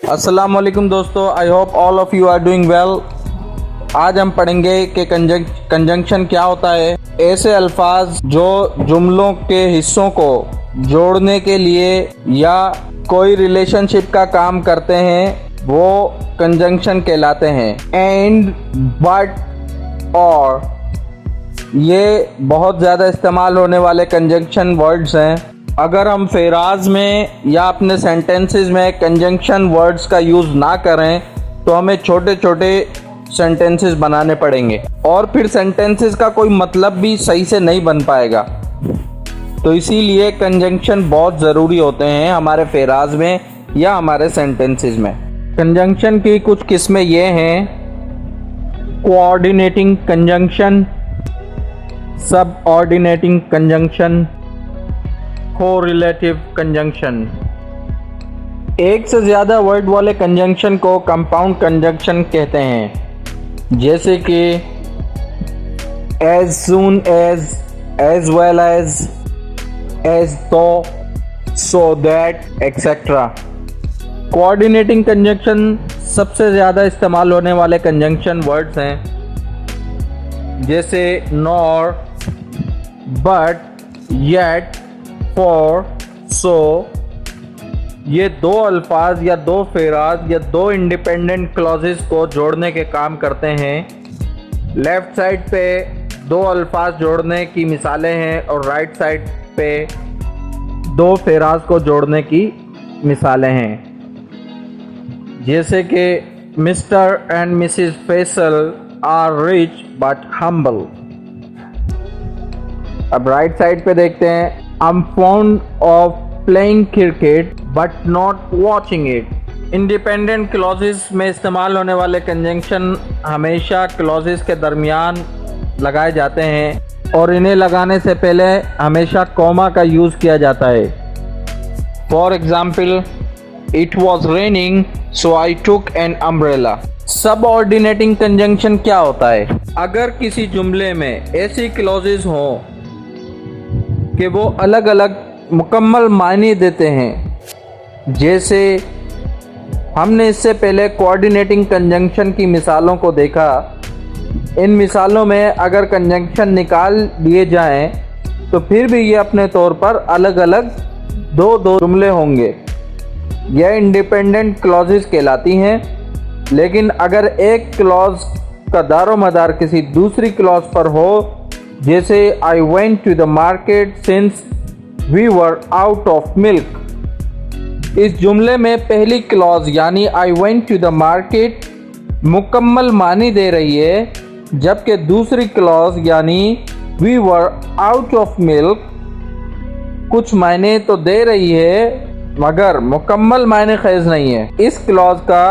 अस्सलाम वालेकुम दोस्तों, I hope all of you are doing well. आज हम पढ़ेंगे कि कंजंक्शन क्या होता है। ऐसे अल्फाज जो जुमलों के हिस्सों को जोड़ने के लिए या कोई रिलेशनशिप का काम करते हैं वो कंजंक्शन कहलाते हैं। एंड, बट, और ये बहुत ज़्यादा इस्तेमाल होने वाले कंजंक्शन वर्ड्स हैं। अगर हम फेराज में या अपने सेंटेंसेस में कंजंक्शन वर्ड्स का यूज़ ना करें तो हमें छोटे छोटे सेंटेंसेस बनाने पड़ेंगे और फिर सेंटेंसेस का कोई मतलब भी सही से नहीं बन पाएगा। तो इसीलिए कंजंक्शन बहुत ज़रूरी होते हैं हमारे फेराज में या हमारे सेंटेंसेस में। कंजंक्शन की कुछ किस्में ये हैं: कोऑर्डिनेटिंग कंजंक्शन, सब ऑर्डिनेटिंग कंजंक्शन, कोरिलेटिव कंजंक्शन। एक से ज़्यादा वर्ड वाले कंजंक्शन को कंपाउंड कंजंक्शन कहते हैं, जैसे कि as soon as well as तो, so that, etcetera. Coordinating conjunction सबसे ज़्यादा इस्तेमाल होने वाले कंजंक्शन वर्ड्स हैं, जैसे nor, but, yet, for, so. ये दो अल्फाज या दो फेराज या दो इंडिपेंडेंट क्लॉजेस को जोड़ने के काम करते हैं। लेफ़्ट साइड पे दो अल्फाज जोड़ने की मिसालें हैं और राइट साइड पे दो फेराज को जोड़ने की मिसालें हैं, जैसे कि mister and missus Faisal are rich but humble. अब राइट साइड पे देखते हैं, I'm fond of playing cricket but not watching it। Independent clauses में इस्तेमाल होने वाले कंजंक्शन हमेशा क्लॉजेस के दरमियान लगाए जाते हैं और इन्हें लगाने से पहले हमेशा कॉमा का यूज़ किया जाता है। For example, it was raining so I took an umbrella. सब ऑर्डिनेटिंग कंजंक्शन क्या होता है? अगर किसी जुमले में ऐसी क्लॉजेस हों कि वो अलग अलग मुकम्मल मायने देते हैं, जैसे हमने इससे पहले कोऑर्डिनेटिंग कंजंक्शन की मिसालों को देखा। इन मिसालों में अगर कंजंक्शन निकाल दिए जाएं तो फिर भी ये अपने तौर पर अलग अलग दो दो जुमले होंगे। यह इंडिपेंडेंट क्लॉजेस कहलाती हैं, लेकिन अगर एक क्लॉज का दारोमदार किसी दूसरी क्लॉज पर हो, जैसे I went to the market since we were out of milk. इस जुमले में पहली क्लॉज यानी I went to the market मुकम्मल मानी दे रही है, जबकि दूसरी क्लॉज यानी we were out of milk कुछ मायने तो दे रही है मगर मुकम्मल मायने खेज नहीं है। इस क्लॉज का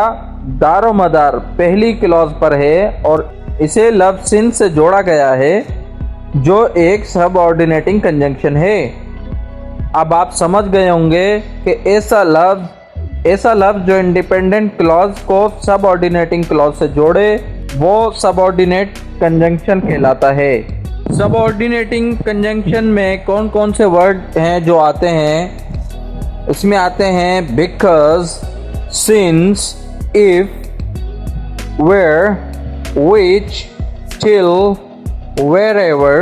दारोमदार पहली क्लॉज पर है और इसे लफ्ज़ सिंस से जोड़ा गया है, जो एक सब ऑर्डिनेटिंग कंजंक्शन है। अब आप समझ गए होंगे कि ऐसा लफ्ज़ जो इंडिपेंडेंट क्लॉज को सब ऑर्डिनेटिंग क्लॉज से जोड़े वो सब ऑर्डिनेट कंजंक्शन कहलाता है। सब ऑर्डिनेटिंग कंजंक्शन में कौन कौन से वर्ड हैं जो आते हैं? इसमें आते हैं because, since, if, where, which, till, wherever,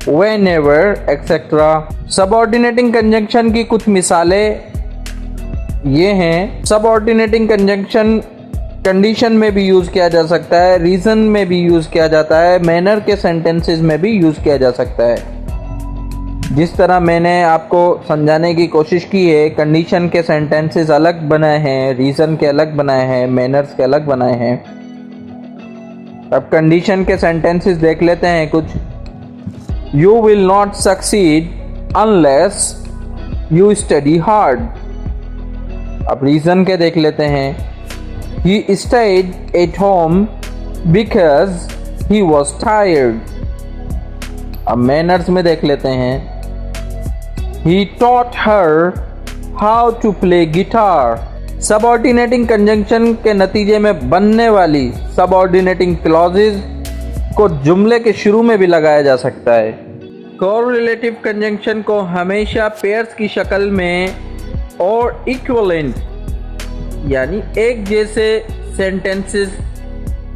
whenever, etc। Subordinating conjunction की कुछ मिसालें ये हैं। सबऑर्डिनेटिंग कंजंक्शन कंडीशन में भी यूज़ किया जा सकता है, रीज़न में भी यूज़ किया जाता है, मैनर के सेंटेंसेस में भी यूज़ किया जा सकता है। जिस तरह मैंने आपको समझाने की कोशिश की है, कंडीशन के सेंटेंसेस अलग बनाए हैं, रीज़न के अलग बनाए हैं, मैनर्स के अलग बनाए हैं। अब कंडीशन के सेंटेंसेस देख लेते हैं कुछ। You will not succeed unless you study hard. अब रीज़न के देख लेते हैं। He stayed at home because he was tired. अब मैनर्स में देख लेते हैं। He taught her how to play guitar. Subordinating conjunction के नतीजे में बनने वाली सबऑर्डिनेटिंग क्लॉजेस को जुमले के शुरू में भी लगाया जा सकता है। कोरिलेटिव कंजंक्शन को हमेशा पेयर्स की शक्ल में और इक्विवेलेंट यानी एक जैसे सेंटेंसेस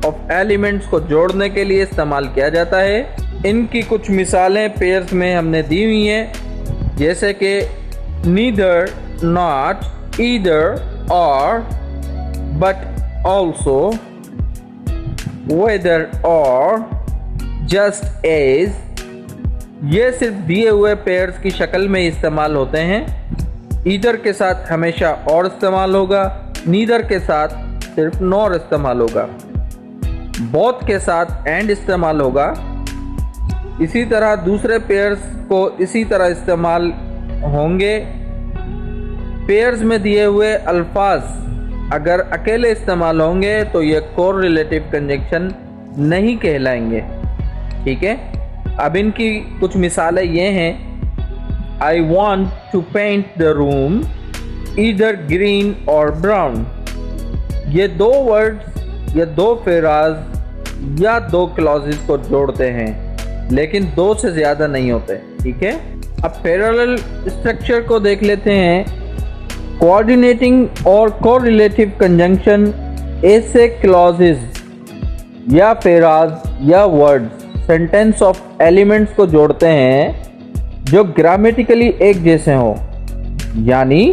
ऑफ एलिमेंट्स को जोड़ने के लिए इस्तेमाल किया जाता है। इनकी कुछ मिसालें पेयर्स में हमने दी हुई हैं, जैसे कि नीदर, नॉट, ईदर, और, बट, ऑल्सो, वेदर, और, जस्ट एज। ये सिर्फ दिए हुए पेयर्स की शक्ल में इस्तेमाल होते हैं। ईदर के साथ हमेशा और इस्तेमाल होगा, नीदर के साथ सिर्फ नॉर इस्तेमाल होगा, बोथ के साथ एंड इस्तेमाल होगा। इसी तरह दूसरे पेयर्स को इसी तरह इस्तेमाल होंगे। पेयर्स में दिए हुए अल्फाज अगर अकेले इस्तेमाल होंगे तो ये कोरिलेटिव कंजंक्शन नहीं कहलाएंगे। ठीक है, अब इनकी कुछ मिसालें ये हैं। I want to paint the room either green or brown. ये दो वर्ड्स या दो फ्रेज या दो क्लॉजेस को जोड़ते हैं, लेकिन दो से ज़्यादा नहीं होते। ठीक है, अब पैरेलल स्ट्रक्चर को देख लेते हैं। कोऑर्डिनेटिंग और कोरिलेटिव कंजंक्शन ऐसे क्लॉजेस या फ्रेज या वर्ड्स सेंटेंस ऑफ एलिमेंट्स को जोड़ते हैं जो ग्रामेटिकली एक जैसे हो। यानी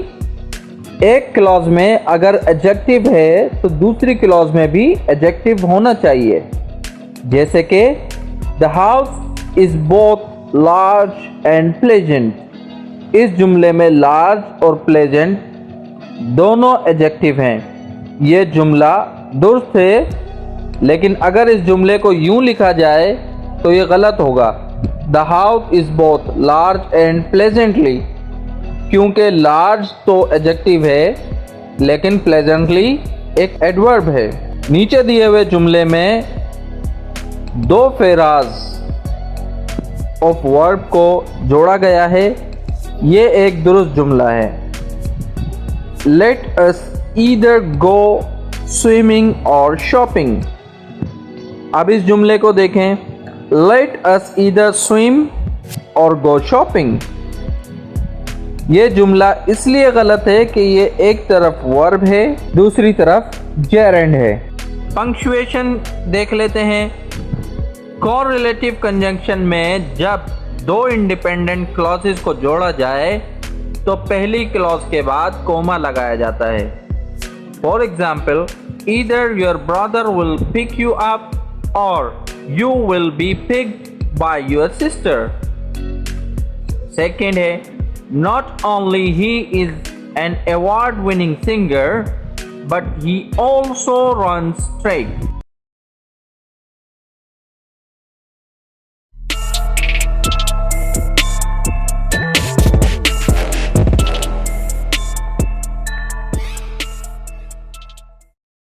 एक क्लॉज में अगर एडजेक्टिव है तो दूसरी क्लॉज में भी एडजेक्टिव होना चाहिए। जैसे कि the house is both large and pleasant. इस जुमले में लार्ज और प्लेजेंट दोनों एडजेक्टिव हैं। ये जुमला दुरुस्त है, लेकिन अगर इस जुमले को यूं लिखा जाए तो ये गलत होगा। The house is both large and pleasantly, क्योंकि लार्ज तो एडजेक्टिव है लेकिन प्लेजेंटली एक एडवर्ब है। नीचे दिए हुए जुमले में दो फ्रेज ऑफ वर्ब को जोड़ा गया है। ये एक दुरुस्त जुमला है। Let us either go swimming और शॉपिंग। अब इस जुमले को देखें। लेट अस ईदर स्विम और गो शॉपिंग। ये जुमला इसलिए गलत है कि ये एक तरफ वर्ब है, दूसरी तरफ जेरेंड है। पंक्चुएशन देख लेते हैं। कोरिलेटिव कंजंक्शन में जब दो इंडिपेंडेंट क्लॉजेस को जोड़ा जाए तो पहली क्लॉज के बाद कोमा लगाया जाता है। For example, either your brother will pick you up or you will be picked by your sister. Second है, not only he is an award-winning singer, but he also runs track.